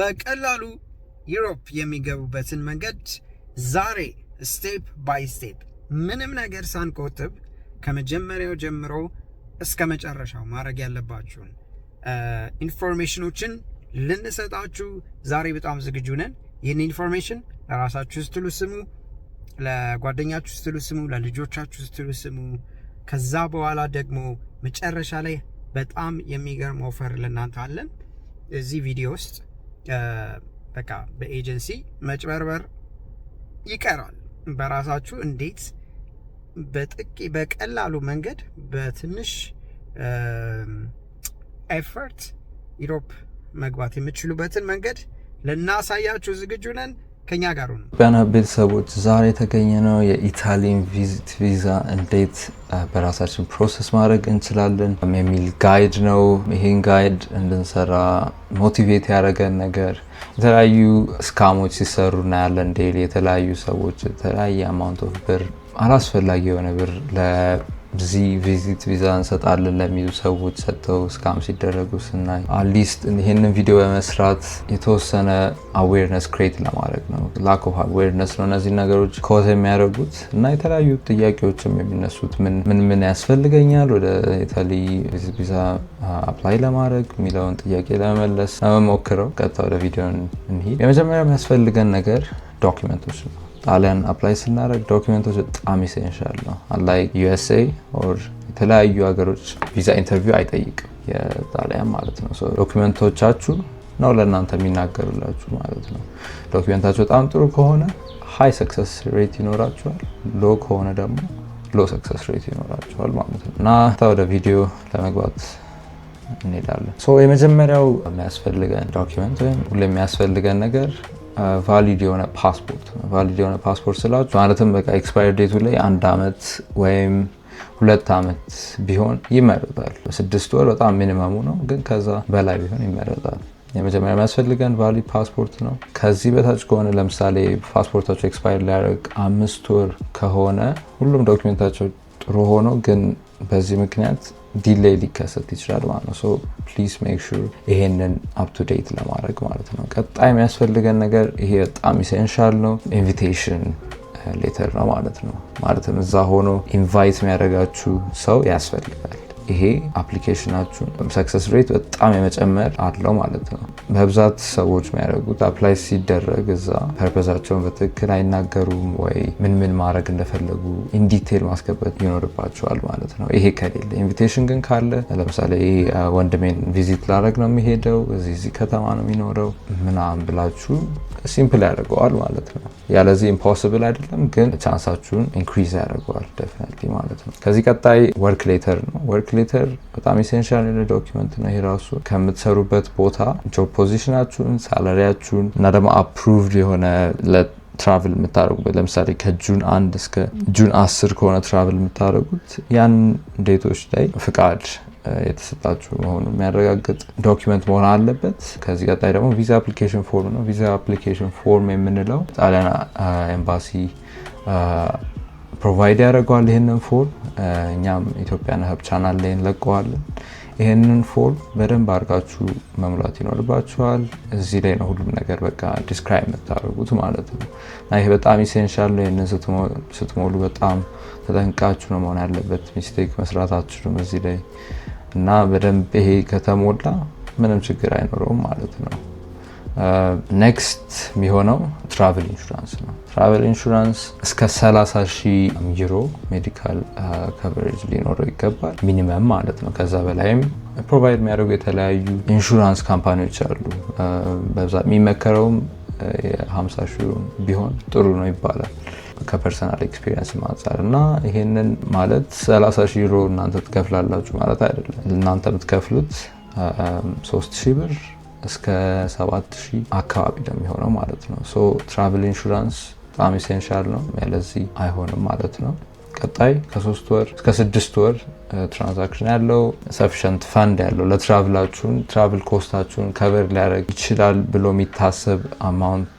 በቀላሉ ዩሮፕ የሚገቡበትን መንገድ ዛሬ ስቴፕ ባይ ስቴፕ ምንም ነገር ሳንቆጥብ ከመጀመሪያው ጀምሮ እስከ መጨረሻው ማድረግ ያለባችሁን ኢንፎርሜሽኖችን ልንሰጣችሁ ዛሬ በጣም ዝግጁ ነን። ይህን ኢንፎርሜሽን ለራሳችሁ ስትሉ ስሙ፣ ለጓደኛችሁ ስትሉ ስሙ፣ ለልጆቻችሁ ስትሉ ስሙ። ከዛ በኋላ ደግሞ መጨረሻ ላይ በጣም የሚገርም ኦፈር ለእናንተ አለን። እዚህ ቪዲዮ ውስጥ በቃ በኤጀንሲ መጭበርበር ይቀራል። በራሳችሁ እንዴት በቀላሉ መንገድ በትንሽ ኤፈርት ዩሮፕ መግባት የምትችሉበትን መንገድ ልናሳያችሁ ዝግጁ ነን። ከኛ ጋር ነው። ቢያና ቤተሰቦች ዛሬ የተገኘ ነው የኢታሊያን ቪዚት ቪዛ እንዴት በራሳችን ፕሮሰስ ማድረግ እንችላለን የሚል ጋይድ ነው። ይሄን ጋይድ እንድንሰራ ሞቲቬት ያደረገን ነገር የተለያዩ ስካሞች ሲሰሩ እናያለን። ዴይሊ የተለያዩ ሰዎች የተለያየ አማውንት ኦፍ ብር አላስፈላጊ የሆነ ብር ለዚህ ቪዚት ቪዛ እንሰጣለን ለሚሉ ሰዎች ሰጥተው ስካም ሲደረጉ ስናይ አትሊስት ይህንን ቪዲዮ በመስራት የተወሰነ አዌርነስ ክሬት ለማድረግ ነው። ላክ ኦፍ አዌርነስ ነው እነዚህ ነገሮች ኮዝ የሚያደርጉት እና የተለያዩ ጥያቄዎችም የሚነሱት ምን ያስፈልገኛል ወደ ኢታሊ ቪዚት ቪዛ አፕላይ ለማድረግ የሚለውን ጥያቄ ለመመለስ ለመሞክረው። ቀጥታ ወደ ቪዲዮ እንሂድ። የመጀመሪያ የሚያስፈልገን ነገር ዶኪመንቶች ነው። ጣሊያን አፕላይ ስናደርግ ዶኪመንቶች በጣም ኢሴንሻል ነው። አንላይክ ዩኤስኤ ኦር የተለያዩ ሀገሮች ቪዛ ኢንተርቪው አይጠይቅም የጣሊያን ማለት ነው። ዶኪመንቶቻችሁ ነው ለእናንተ የሚናገሩላችሁ ማለት ነው። ዶኪመንታችሁ በጣም ጥሩ ከሆነ ሃይ ሰክሰስ ሬት ይኖራችኋል፣ ሎ ከሆነ ደግሞ ሎ ሰክሰስ ሬት ይኖራችኋል ማለት ነው። እና ወደ ቪዲዮ ለመግባት እንሄዳለን። የመጀመሪያው የሚያስፈልገን ዶኪመንት ወይም ሁሌ የሚያስፈልገን ነገር ቫሊድ የሆነ ፓስፖርት ነው። ቫሊድ የሆነ ፓስፖርት ስላችሁ ማለትም በቃ ኤክስፓየር ዴቱ ላይ 1 አመት ወይም 2 አመት ቢሆን ይመረጣል። 6 ወር በጣም ሚኒመሙ ነው፣ ግን ከዛ በላይ ቢሆን ይመረጣል። የመጀመሪያ የሚያስፈልገን ቫሊድ ፓስፖርት ነው። ከዚህ በታች ከሆነ ለምሳሌ ፓስፖርታቸው ኤክስፓየር ሊያደርግ 5 ወር ከሆነ ሁሉም ዶክመንታቸው ጥሩ ሆኖ ግን በዚህ ምክንያት ዲሌይ ሊከሰት ይችላል ማለት ነው። ፕሊዝ ሜክ ሹር ይሄንን አፕ ቱ ዴት ለማድረግ ማለት ነው። ቀጣይ የሚያስፈልገን ነገር ይሄ በጣም ኢሴንሻል ነው፣ ኢንቪቴሽን ሌተር ነው ማለት ነው። ማለትም እዛ ሆኖ ኢንቫይት የሚያደርጋችሁ ሰው ያስፈልጋል። ይሄ አፕሊኬሽናችሁን ሰክሰስ ሬት በጣም የመጨመር አለው ማለት ነው። በብዛት ሰዎች የሚያደርጉት አፕላይ ሲደረግ እዛ ፐርፐዛቸውን በትክክል አይናገሩም ወይ ምን ማድረግ እንደፈለጉ ኢንዲቴል ማስገባት ይኖርባቸዋል ማለት ነው። ይሄ ከሌለ ኢንቪቴሽን ግን ካለ ለምሳሌ ወንድሜን ቪዚት ላደርግ ነው የሚሄደው እዚህ ከተማ ነው የሚኖረው ምናምን ብላችሁ ሲምፕል ያደርገዋል ማለት ነው። ያለዚህ ኢምፖሲብል አይደለም፣ ግን ቻንሳችሁን ኢንክሪዝ ያደርገዋል ዴፊኒትሊ ማለት ነው። ከዚህ ቀጣይ ወርክ ሌተር ነው። ወርክ ሌተር በጣም ኢሴንሻል የሆነ ዶኪመንት ነው። ይሄ ራሱ ከምትሰሩበት ቦታ ጆብ ፖዚሽናችሁን፣ ሳላሪያችሁን እና ደግሞ አፕሩቭድ የሆነ ትራቭል የምታደርጉበት ለምሳሌ ከጁን 1 እስከ ጁን 10 ከሆነ ትራቭል የምታደርጉት ያን ዴቶች ላይ ፍቃድ የተሰጣችሁ መሆኑን የሚያረጋግጥ ዶኪመንት መሆን አለበት። ከዚህ ቀጣይ ደግሞ ቪዛ አፕሊኬሽን ፎርም ነው። ቪዛ አፕሊኬሽን ፎርም የምንለው ጣሊያን ኤምባሲ ፕሮቫይድ ያደርገዋል ይህንን ፎርም። እኛም ኢትዮጵያን ሀብ ቻናል ላይ እንለቀዋለን። ይህንን ፎርም በደንብ አድርጋችሁ መሙላት ይኖርባችኋል። እዚህ ላይ ነው ሁሉም ነገር በቃ ዲስክራይብ የምታደርጉት ማለት ነው። እና ይሄ በጣም ኢሴንሻል ነው። ይህንን ስትሞሉ በጣም ተጠንቃችሁ ነው መሆን ያለበት። ሚስቴክ መስራታችሁም እዚህ ላይ እና በደንብ ይሄ ከተሞላ ምንም ችግር አይኖረውም ማለት ነው። ኔክስት የሚሆነው ትራቨል ኢንሹራንስ ነው። ትራቨል ኢንሹራንስ እስከ 30,000 ዩሮ ሜዲካል ከቨሬጅ ሊኖረው ይገባል ሚኒመም ማለት ነው። ከዛ በላይም ፕሮቫይድ የሚያደርጉ የተለያዩ ኢንሹራንስ ካምፓኒዎች አሉ። በብዛት የሚመከረውም 50,000 ቢሆን ጥሩ ነው ይባላል ከፐርሰናል ኤክስፒሪየንስ አንጻር። እና ይሄንን ማለት 30,000 ዩሮ እናንተ ትከፍላላችሁ ማለት አይደለም። እናንተ የምትከፍሉት 3,000 ብር እስከ 7,000 አካባቢ ነው የሚሆነው ማለት ነው። ትራቨል ኢንሹራንስ በጣም ኢሴንሻል ነው፣ ያለዚህ አይሆንም ማለት ነው። ቀጣይ ከ3 ወር እስከ 6 ወር ትራንዛክሽን ያለው ሰፊሸንት ፈንድ ያለው ለትራቭላችሁን ትራቭል ኮስታችሁን ከቨር ሊያደርግ ይችላል ብሎ የሚታሰብ አማውንት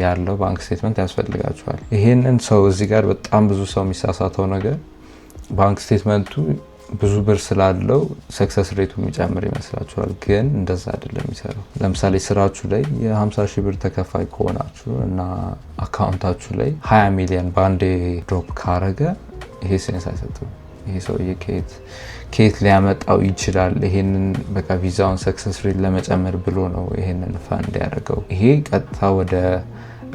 ያለው ባንክ ስቴትመንት ያስፈልጋችኋል። ይሄንን ሰው እዚህ ጋር በጣም ብዙ ሰው የሚሳሳተው ነገር ባንክ ስቴትመንቱ ብዙ ብር ስላለው ሰክሰስ ሬቱ የሚጨምር ይመስላችኋል፣ ግን እንደዛ አይደለም የሚሰራው። ለምሳሌ ስራችሁ ላይ የ50,000 ብር ተከፋይ ከሆናችሁ እና አካውንታችሁ ላይ 20 ሚሊዮን ባንዴ ድሮፕ ካረገ ይሄ ሴንስ አይሰጥም። ይሄ ሰውዬ ከየት ሊያመጣው ይችላል? ይሄንን በቃ ቪዛውን ሰክሰስ ሬት ለመጨመር ብሎ ነው ይሄንን ፈንድ ያደረገው። ይሄ ቀጥታ ወደ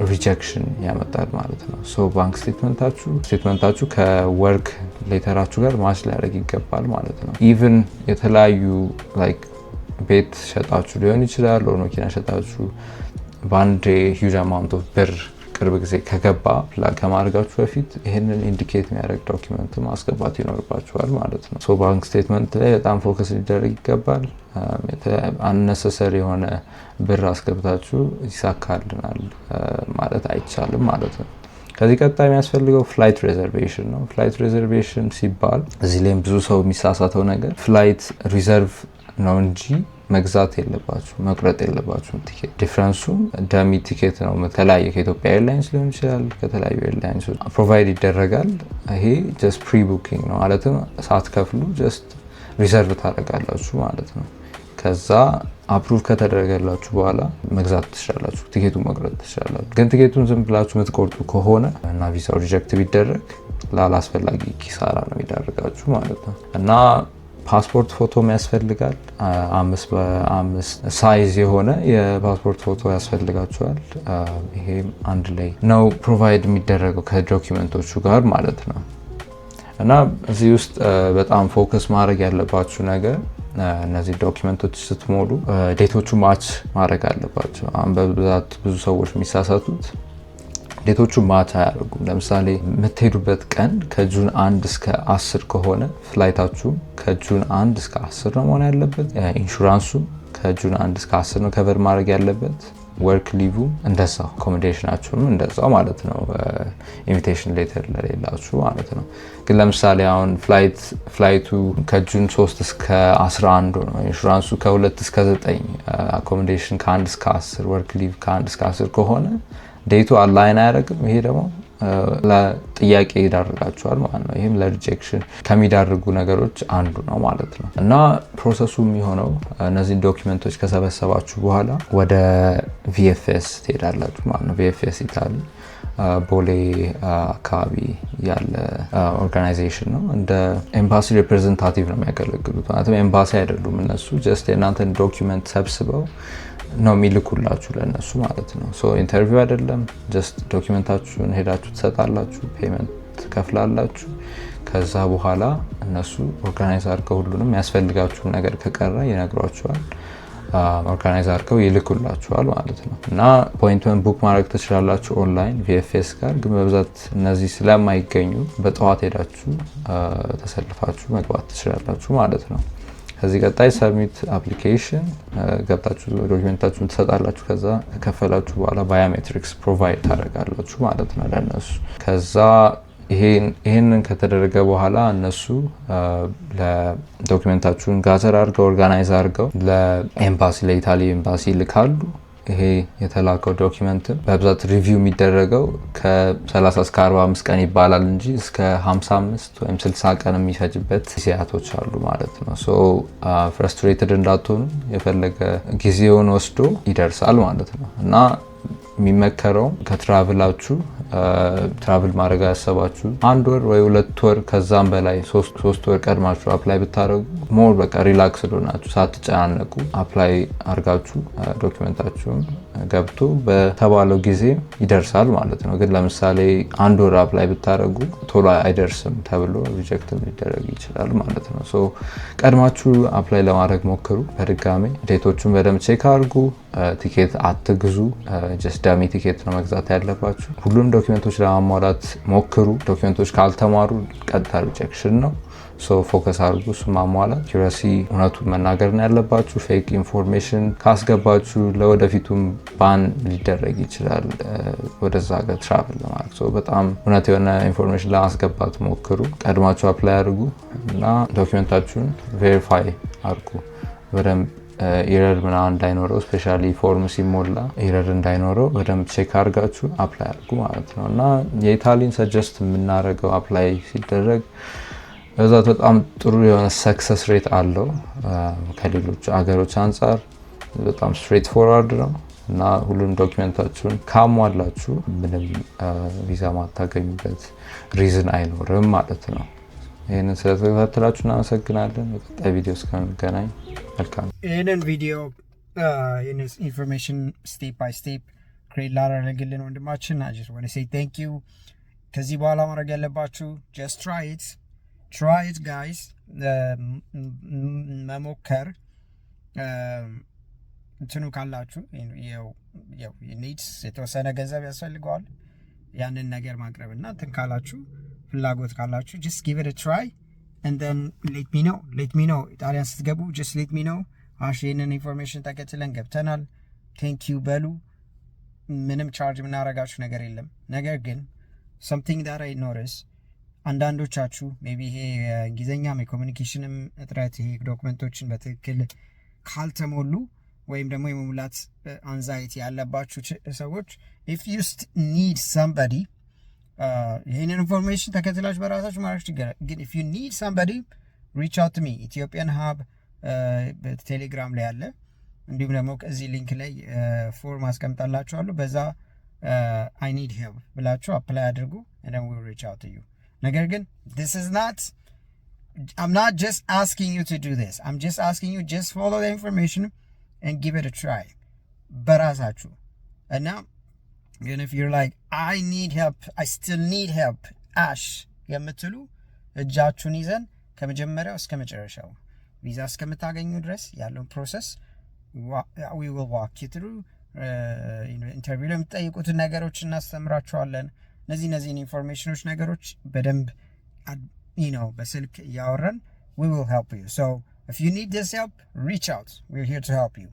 ሪጀክሽን ያመጣል ማለት ነው። ሶ ባንክ ስቴትመንታችሁ ከወርክ ሌተራችሁ ጋር ማች ሊያደርግ ይገባል ማለት ነው። ኢቭን የተለያዩ ላይክ ቤት ሸጣችሁ ሊሆን ይችላል፣ ወይ መኪና ሸጣችሁ በአንድ ሂውጅ አማውንት ኦፍ ብር ቅርብ ጊዜ ከገባ ከማድረጋችሁ በፊት ይህንን ኢንዲኬት የሚያደርግ ዶኪመንት ማስገባት ይኖርባችኋል ማለት ነው። ሶ ባንክ ስቴትመንት ላይ በጣም ፎከስ ሊደረግ ይገባል። አነሰሰሪ የሆነ ብር አስገብታችሁ ይሳካልናል ማለት አይቻልም ማለት ነው። ከዚህ ቀጣይ የሚያስፈልገው ፍላይት ሬዘርቬሽን ነው። ፍላይት ሬዘርቬሽን ሲባል እዚህ ላይም ብዙ ሰው የሚሳሳተው ነገር ፍላይት ሪዘርቭ ነው እንጂ መግዛት የለባችሁ መቁረጥ የለባችሁ። ቲኬት ዲፍረንሱ ዳሚ ቲኬት ነው። ከተለያየ ከኢትዮጵያ ኤርላይንስ ሊሆን ይችላል፣ ከተለያዩ ኤርላይንስ ፕሮቫይድ ይደረጋል። ይሄ ጀስት ፕሪ ቡኪንግ ነው ማለትም ሳትከፍሉ ጀስት ሪዘርቭ ታደርጋላችሁ ማለት ነው። ከዛ አፕሩቭ ከተደረገላችሁ በኋላ መግዛት ትችላላችሁ፣ ቲኬቱን መቁረጥ ትችላላችሁ። ግን ቲኬቱን ዝም ብላችሁ የምትቆርጡ ከሆነ እና ቪዛው ሪጀክት ቢደረግ ላላስፈላጊ ኪሳራ ነው የሚዳርጋችሁ ማለት ነው። እና ፓስፖርት ፎቶም ያስፈልጋል። 5x5 ሳይዝ የሆነ የፓስፖርት ፎቶ ያስፈልጋችኋል። ይሄም አንድ ላይ ነው ፕሮቫይድ የሚደረገው ከዶኪመንቶቹ ጋር ማለት ነው። እና እዚህ ውስጥ በጣም ፎከስ ማድረግ ያለባችሁ ነገር እነዚህ ዶኪመንቶች ስትሞሉ ዴቶቹ ማች ማድረግ አለባቸው። አሁን በብዛት ብዙ ሰዎች የሚሳሳቱት ዴቶቹ ማች አያደርጉም። ለምሳሌ የምትሄዱበት ቀን ከጁን 1 እስከ 10 ከሆነ ፍላይታችሁም ከጁን 1 እስከ 10 ነው መሆን ያለበት። ኢንሹራንሱ ከጁን 1 እስከ 10 ነው ከቨር ማድረግ ያለበት። ወርክ ሊቭ እንደዛው፣ አኮሞዴሽናችሁም እንደዛው ማለት ነው። ኢንቪቴሽን ሌተር ለሌላችሁ ማለት ነው። ግን ለምሳሌ አሁን ፍላይቱ ከጁን 3 እስከ 11 ነው፣ ኢንሹራንሱ ከ2 እስከ 9፣ አኮሞዴሽን ከ1 እስከ 10፣ ወርክ ሊቭ ከ1 እስከ 10 ከሆነ ዴቱ አላይን አያደርግም። ይሄ ደግሞ ለጥያቄ ይዳርጋቸዋል ማለት ነው። ይህም ለሪጀክሽን ከሚዳርጉ ነገሮች አንዱ ነው ማለት ነው። እና ፕሮሰሱ የሚሆነው እነዚህን ዶኪመንቶች ከሰበሰባችሁ በኋላ ወደ ቪኤፍኤስ ትሄዳላችሁ ማለት ነው። ቪኤፍኤስ ኢታሊ ቦሌ አካባቢ ያለ ኦርጋናይዜሽን ነው። እንደ ኤምባሲ ሪፕሬዘንታቲቭ ነው የሚያገለግሉት። ማለትም ኤምባሲ አይደሉም እነሱ፣ ጀስት የእናንተን ዶኪመንት ሰብስበው ነው የሚልኩላችሁ ለእነሱ ማለት ነው። ሶ ኢንተርቪው አይደለም፣ ጀስት ዶኪመንታችሁን ሄዳችሁ ትሰጣላችሁ፣ ፔመንት ትከፍላላችሁ። ከዛ በኋላ እነሱ ኦርጋናይዝ አድርገው ሁሉንም ያስፈልጋችሁን ነገር ከቀረ ይነግሯችኋል፣ ኦርጋናይዝ አድርገው ይልኩላችኋል ማለት ነው። እና አፖይንትመንት ቡክ ማድረግ ትችላላችሁ ኦንላይን ቪኤፍኤስ ጋር። ግን በብዛት እነዚህ ስለማይገኙ በጠዋት ሄዳችሁ ተሰልፋችሁ መግባት ትችላላችሁ ማለት ነው። ከዚህ ቀጣይ ሰብሚት አፕሊኬሽን ገብታችሁ ዶኪመንታችሁን ትሰጣላችሁ። ከዛ ከከፈላችሁ በኋላ ባዮሜትሪክስ ፕሮቫይድ ታደርጋላችሁ ማለት ነው ለእነሱ። ከዛ ይሄንን ከተደረገ በኋላ እነሱ ለዶኪመንታችሁን ጋዘር አድርገው ኦርጋናይዝ አድርገው ለኤምባሲ ለኢታሊ ኤምባሲ ይልካሉ። ይሄ የተላከው ዶኪመንትም በብዛት ሪቪው የሚደረገው ከ30 እስከ 45 ቀን ይባላል እንጂ እስከ 55 ወይም 60 ቀን የሚፈጅበት ጊዜያቶች አሉ ማለት ነው። ሶ ፍረስትሬትድ እንዳትሆኑ የፈለገ ጊዜውን ወስዶ ይደርሳል ማለት ነው። እና የሚመከረው ከትራቭላችሁ ትራቭል ማድረግ ያሰባችሁ 1 ወር ወይ 2 ወር ከዛም በላይ 3 ወር ቀድማችሁ አፕላይ ብታደርጉ ሞር በቃ ሪላክስ ሆናችሁ ሳትጨናነቁ አፕላይ አድርጋችሁ ዶኪመንታችሁን ገብቶ በተባለው ጊዜ ይደርሳል ማለት ነው። ግን ለምሳሌ 1 ወር አፕላይ ብታደርጉ ቶሎ አይደርስም ተብሎ ሪጀክት ሊደረግ ይችላል ማለት ነው። ሶ ቀድማችሁ አፕላይ ለማድረግ ሞክሩ። በድጋሚ ዴቶቹን በደንብ ቼክ አድርጉ። ቲኬት አትግዙ። ጀስት ዳሚ ቲኬት ነው መግዛት ያለባችሁ። ሁሉም ዶኪመንቶች ለማሟላት ሞክሩ። ዶኪመንቶች ካልተሟሉ ቀጥታ ሪጀክሽን ነው። ሶ ፎከስ አድርጉ እሱ ማሟላት። ኪረሲ እውነቱን መናገር ነው ያለባችሁ። ፌክ ኢንፎርሜሽን ካስገባችሁ ለወደፊቱም ባን ሊደረግ ይችላል ወደዛ ሀገር ትራቭል ለማድረግ። ሶ በጣም እውነት የሆነ ኢንፎርሜሽን ለማስገባት ሞክሩ። ቀድማችሁ አፕላይ አድርጉ እና ዶኪመንታችሁን ቬሪፋይ አድርጉ በደንብ ኤረር ምናምን እንዳይኖረው፣ ስፔሻሊ ፎርም ሲሞላ ኤረር እንዳይኖረው በደንብ ቼክ አድርጋችሁ አፕላይ አድርጉ ማለት ነው። እና የኢታሊን ሰጀስት የምናደርገው አፕላይ ሲደረግ በዛት በጣም ጥሩ የሆነ ሰክሰስ ሬት አለው ከሌሎች አገሮች አንፃር በጣም ስትሬት ፎርዋርድ ነው እና ሁሉም ዶክመንታችሁን ካሟላችሁ ምንም ቪዛ ማታገኙበት ሪዝን አይኖርም ማለት ነው። ይሄንን ስለተከታተላችሁ እናመሰግናለን። በቀጣይ ቪዲዮ እስከምንገናኝ መልካም። ይሄንን ቪዲዮ ይሄንን ኢንፎርሜሽን ስቴፕ ባይ ስቴፕ ክሬት ላደረግልን ወንድማችን I just want to say thank you። ከዚህ በኋላ ማድረግ ያለባችሁ just try it guys። መሞከር እንትኑ ካላችሁ ያው ኒድስ የተወሰነ ገንዘብ ያስፈልገዋል ያንን ነገር ማቅረብና እንትን ካላችሁ ፍላጎት ካላችሁ just give it a try and then let me know ጣሊያን ስትገቡ just let me know ይህንን ኢንፎርሜሽን ተከትለን ገብተናል ቴንክ ዩ በሉ። ምንም ቻርጅ የምናደርጋችሁ ነገር የለም። ነገር ግን something that I notice አንዳንዶቻችሁ ሜቢ ይሄ እንግሊዝኛም የኮሚኒኬሽንም እጥረት ይሄ ዶክመንቶችን በትክክል ካልተሞሉ ወይም ደግሞ የመሙላት አንዛይቲ ያለባችሁ ሰዎች if you need somebody ይሄንን ኢንፎርሜሽን ተከትላችሁ በራሳችሁ ማድረግ ይችላል። ግን if you need somebody reach out to me ኢትዮጵያን ሀብ በቴሌግራም ላይ አለ። እንዲሁም ደግሞ እዚህ ሊንክ ላይ ፎርም አስቀምጣላችኋለሁ። በዛ I need help ብላችሁ አፕላይ አድርጉ and then we'll reach out to you። ነገር ግን I'm not just asking you to do this. I'm just asking you just follow the information and give it a try በራሳችሁ እና ግን if you're like I need help I still need help የምትሉ እጃችሁን ይዘን ከመጀመሪያው እስከ መጨረሻው ቪዛ እስከምታገኙ ድረስ ያለውን ፕሮሰስ we will walk you through። ኢንተርቪው ላይ የምትጠይቁትን ነገሮች እናስተምራችኋለን። እነዚህን ኢንፎርሜሽኖች ነገሮች በደንብ በስልክ እያወራን we will help you. So if you need this help reach out. We're here to help you.